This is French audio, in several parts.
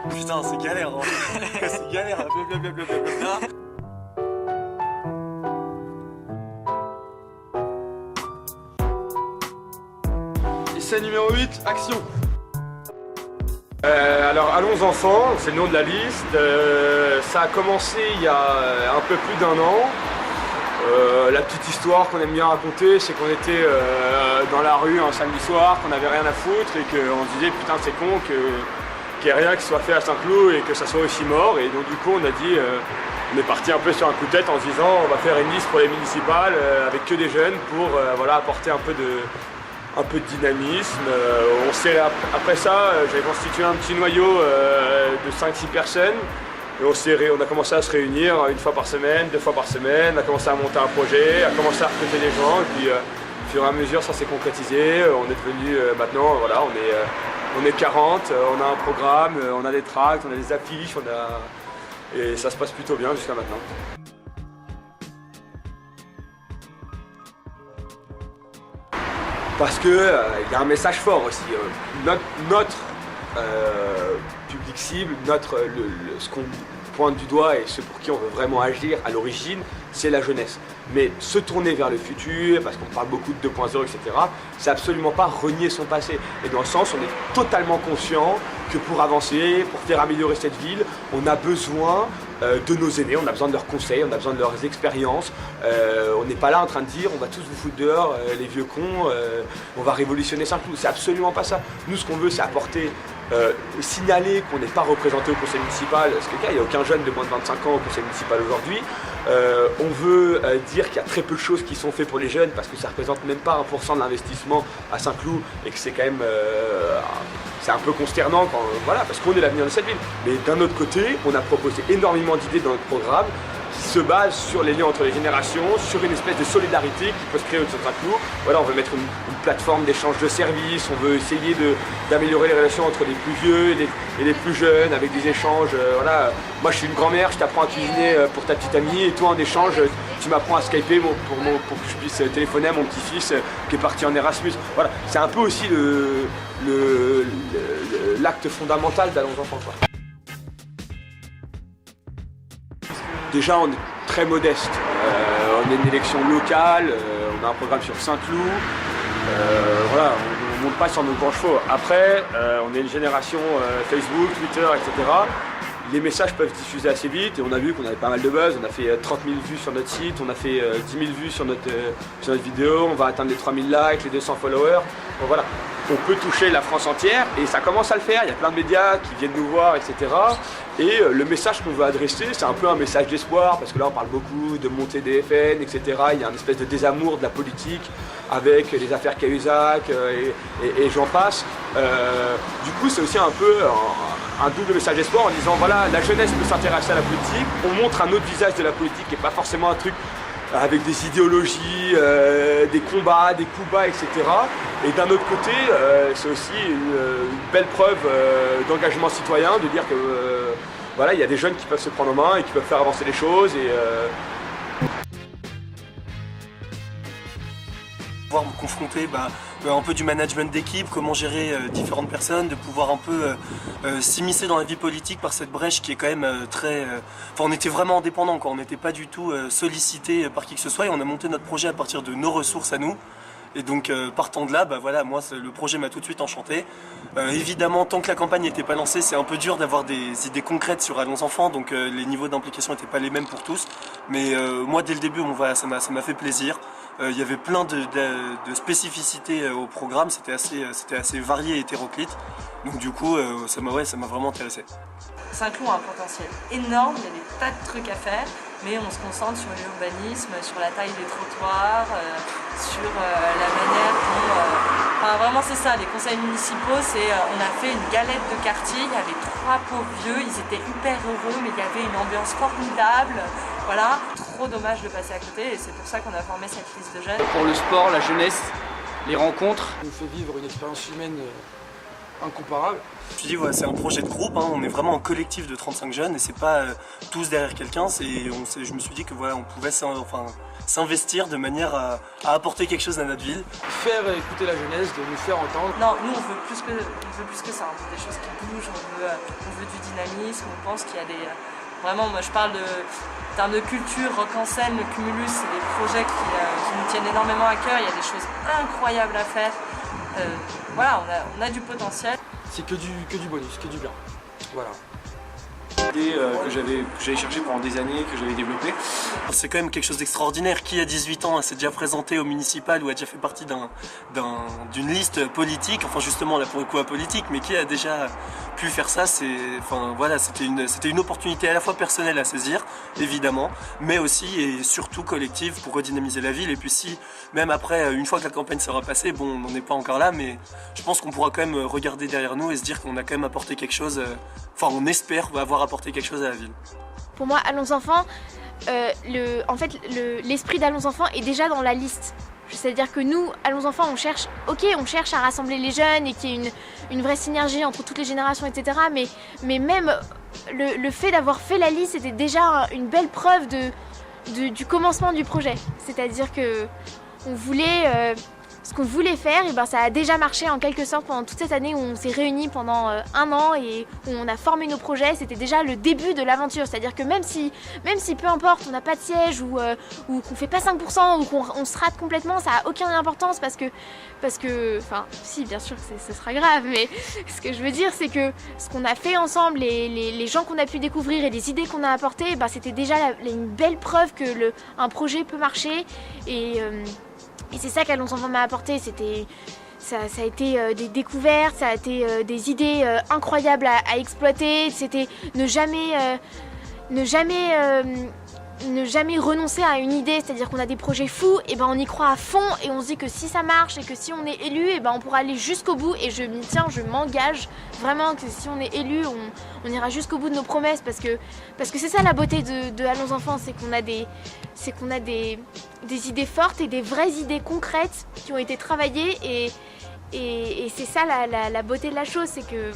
Putain, c'est galère, hein. C'est galère, blablabla. Essai numéro 8, action. Alors allons enfants, c'est le nom de la liste. Ça a commencé il y a un peu plus d'1 an. La petite histoire qu'on aime bien raconter, c'est qu'on était dans la rue un samedi soir, qu'on n'avait rien à foutre et qu'on se disait putain c'est con qu'il n'y ait rien qui soit fait à Saint-Cloud et que ça soit aussi mort. Et donc du coup on a dit, on est parti un peu sur un coup de tête en se disant on va faire une liste pour les municipales avec que des jeunes pour voilà, apporter un peu de dynamisme. Après ça, j'ai constitué un petit noyau de 5-6 personnes. Et on a commencé à se réunir 1 fois par semaine, 2 fois par semaine, on a commencé à monter un projet, à commencer à recruter des gens. Et puis au fur et à mesure, ça s'est concrétisé. On est devenu maintenant, voilà, on est 40, on a un programme, on a des tracts, on a des affiches, et ça se passe plutôt bien jusqu'à maintenant. Parce qu'il y a un message fort aussi. Notre public cible, ce qu'on pointe du doigt et ce pour qui on veut vraiment agir à l'origine, c'est la jeunesse. Mais se tourner vers le futur, parce qu'on parle beaucoup de 2.0, etc., c'est absolument pas renier son passé. Et dans le sens, on est totalement conscient que pour avancer, pour faire améliorer cette ville, on a besoin de nos aînés, on a besoin de leurs conseils, on a besoin de leurs expériences. On n'est pas là en train de dire on va tous vous foutre dehors, les vieux cons, on va révolutionner Saint-Cloud. C'est absolument pas ça. Nous, ce qu'on veut, c'est apporter, signaler qu'on n'est pas représenté au conseil municipal, parce qu'il n'y a aucun jeune de moins de 25 ans au conseil municipal aujourd'hui. On veut dire qu'il y a très peu de choses qui sont faites pour les jeunes, parce que ça ne représente même pas 1% de l'investissement à Saint-Cloud, et que c'est quand même c'est un peu consternant quand, voilà, parce qu'on est l'avenir de cette ville. Mais d'un autre côté, on a proposé énormément d'idées dans notre programme qui se basent sur les liens entre les générations, sur une espèce de solidarité qui peut se créer autour de Saint-Cloud. Voilà, on veut mettre une plateforme d'échange de services, on veut essayer d'améliorer les relations entre les plus vieux et les plus jeunes avec des échanges. Voilà. Moi je suis une grand-mère, je t'apprends à cuisiner pour ta petite amie et toi en échange tu m'apprends à skyper pour que je puisse téléphoner à mon petit-fils qui est parti en Erasmus. Voilà, c'est un peu aussi l'acte fondamental d'Allons enfants, quoi. Déjà, on est très modeste. On est une élection locale, on a un programme sur Saint-Cloud. Voilà, on ne monte pas sur nos grands chevaux. Après, on est une génération Facebook, Twitter, etc. Les messages peuvent diffuser assez vite et on a vu qu'on avait pas mal de buzz. On a fait 30 000 vues sur notre site, on a fait 10 000 vues sur notre vidéo, on va atteindre les 3 000 likes, les 200 followers. Donc voilà, on peut toucher la France entière et ça commence à le faire. Il y a plein de médias qui viennent nous voir, etc. Et le message qu'on veut adresser, c'est un peu un message d'espoir, parce que là on parle beaucoup de montée des FN, etc. Il y a un espèce de désamour de la politique avec les affaires Cahuzac et j'en passe. Du coup, c'est aussi un peu un double message d'espoir en disant voilà, la jeunesse peut s'intéresser à la politique, on montre un autre visage de la politique et pas forcément un truc avec des idéologies, des combats, des coups bas, etc. Et d'un autre côté, c'est aussi une belle preuve d'engagement citoyen, de dire que voilà, il y a des jeunes qui peuvent se prendre en main et qui peuvent faire avancer les choses. Et pouvoir me confronter un peu du management d'équipe, comment gérer différentes personnes, de pouvoir un peu s'immiscer dans la vie politique par cette brèche qui est quand même très... Enfin, on était vraiment indépendants, quoi. On n'était pas du tout sollicité par qui que ce soit et on a monté notre projet à partir de nos ressources à nous. Et donc partant de là, voilà, moi le projet m'a tout de suite enchanté. Évidemment, tant que la campagne n'était pas lancée, c'est un peu dur d'avoir des idées concrètes sur Allons enfants, donc les niveaux d'implication n'étaient pas les mêmes pour tous. Mais moi dès le début, ça m'a fait plaisir. Il y avait plein de spécificités au programme, c'était assez varié et hétéroclite. Donc du coup, ça m'a vraiment intéressé. Saint-Cloud a un potentiel énorme, il y a des tas de trucs à faire, mais on se concentre sur l'urbanisme, sur la taille des trottoirs, sur la manière dont... Enfin vraiment c'est ça, les conseils municipaux, on a fait une galette de quartier, il y avait 3 pauvres vieux, ils étaient hyper heureux, mais il y avait une ambiance formidable. Voilà, trop dommage de passer à côté et c'est pour ça qu'on a formé cette liste de jeunes. Pour le sport, la jeunesse, les rencontres. Ça nous fait vivre une expérience humaine incomparable. Je dis, ouais, c'est un projet de groupe, hein, on est vraiment un collectif de 35 jeunes et c'est pas tous derrière quelqu'un. Je me suis dit que voilà, on pouvait s'investir de manière à apporter quelque chose à notre ville. Faire écouter la jeunesse, de nous faire entendre. Non, nous on veut plus que ça, on veut des choses qui bougent, on veut du dynamisme, on pense qu'il y a des... Vraiment, moi je parle en termes de culture, rock en scène, le Cumulus, c'est des projets qui nous tiennent énormément à cœur, il y a des choses incroyables à faire. Voilà, on a du potentiel. C'est que du bonus, que du bien. Voilà. Idée que j'avais cherché pendant des années, que j'avais développée. C'est quand même quelque chose d'extraordinaire. Qui à 18 ans s'est déjà présenté au municipal ou a déjà fait partie d'une liste politique, enfin justement là pour le coup apolitique, mais qui a déjà pu faire ça, c'était une opportunité à la fois personnelle à saisir, évidemment, mais aussi et surtout collective pour redynamiser la ville. Et puis si, même après, une fois que la campagne sera passée, bon on n'en est pas encore là, mais je pense qu'on pourra quand même regarder derrière nous et se dire qu'on a quand même apporté quelque chose, on espère avoir apporté quelque chose à la ville. Pour moi, Allons Enfants, l'esprit d'Allons Enfants est déjà dans la liste. C'est-à-dire que nous, Allons Enfants, on cherche à rassembler les jeunes et qu'il y ait une vraie synergie entre toutes les générations, etc. Mais même le fait d'avoir fait la liste, c'était déjà une belle preuve du commencement du projet. C'est-à-dire que ce qu'on voulait faire, et ben ça a déjà marché en quelque sorte pendant toute cette année où on s'est réunis pendant 1 an et où on a formé nos projets. C'était déjà le début de l'aventure, c'est-à-dire que même si peu importe, on n'a pas de siège ou qu'on fait pas 5% ou qu'on se rate complètement, ça a aucune importance parce que, enfin, si bien sûr ce sera grave, mais ce que je veux dire c'est que ce qu'on a fait ensemble, les gens qu'on a pu découvrir et les idées qu'on a apportées, ben, c'était déjà une belle preuve que un projet peut marcher et c'est ça qu'Allons Enfants m'a apporté, ça a été des découvertes, ça a été des idées incroyables à exploiter, c'était ne jamais renoncer à une idée, c'est-à-dire qu'on a des projets fous, et ben on y croit à fond et on se dit que si ça marche et que si on est élu, et ben on pourra aller jusqu'au bout et je m'engage vraiment que si on est élu, on ira jusqu'au bout de nos promesses parce que c'est ça la beauté de Allons Enfants, c'est qu'on a des idées fortes et des vraies idées concrètes qui ont été travaillées et c'est ça la beauté de la chose, c'est que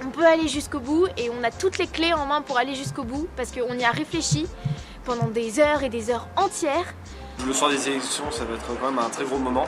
on peut aller jusqu'au bout et on a toutes les clés en main pour aller jusqu'au bout parce qu'on y a réfléchi pendant des heures et des heures entières. Le soir des élections, ça va être quand même un très gros moment.